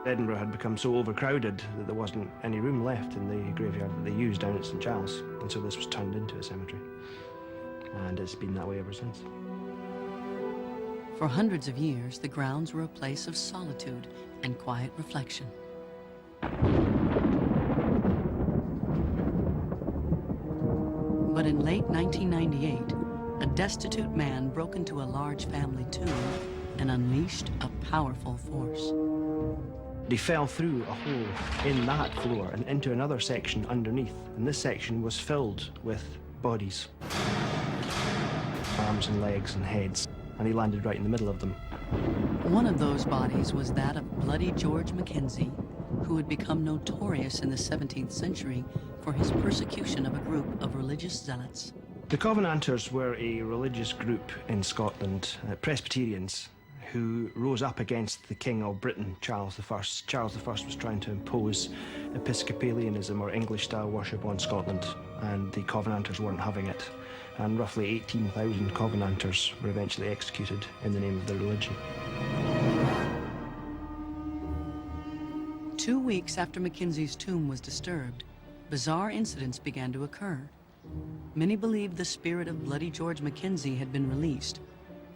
Edinburgh had become so overcrowded that there wasn't any room left in the graveyard that they used down at St Giles, and so this was turned into a cemetery. And it's been that way ever since. For hundreds of years, the grounds were a place of solitude and quiet reflection. But in late 1998, a destitute man broke into a large family tomb and unleashed a powerful force. He fell through a hole in that floor and into another section underneath, and this section was filled with bodies. Arms and legs and heads, and he landed right in the middle of them. One of those bodies was that of Bloody George Mackenzie, who had become notorious in the 17th century for his persecution of a group of religious zealots. The Covenanters were a religious group in Scotland, Presbyterians, who rose up against the King of Britain, Charles I. Charles I was trying to impose Episcopalianism or English-style worship on Scotland, and the Covenanters weren't having it. And roughly 18,000 Covenanters were eventually executed in the name of their religion. 2 weeks after Mackenzie's tomb was disturbed, bizarre incidents began to occur. Many believed the spirit of Bloody George Mackenzie had been released,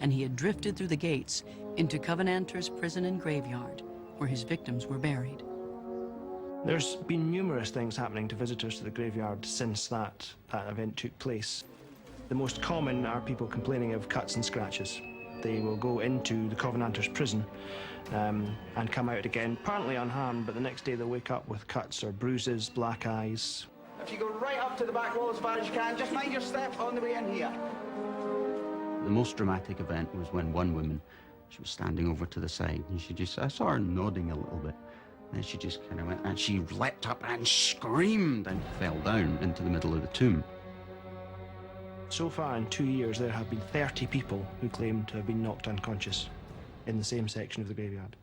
and he had drifted through the gates into Covenanters' prison and graveyard, where his victims were buried. There's been numerous things happening to visitors to the graveyard since that event took place. The most common are people complaining of cuts and scratches. They will go into the Covenanters' prison and come out again, apparently unharmed, but the next day they'll wake up with cuts or bruises, black eyes. If you go right up to the back wall as far as you can, just mind your step on the way in here. The most dramatic event was when one woman, she was standing over to the side, and I saw her nodding a little bit. Then she just kind of went, and she leapt up and screamed and fell down into the middle of the tomb. So far in 2 years, there have been 30 people who claim to have been knocked unconscious in the same section of the graveyard.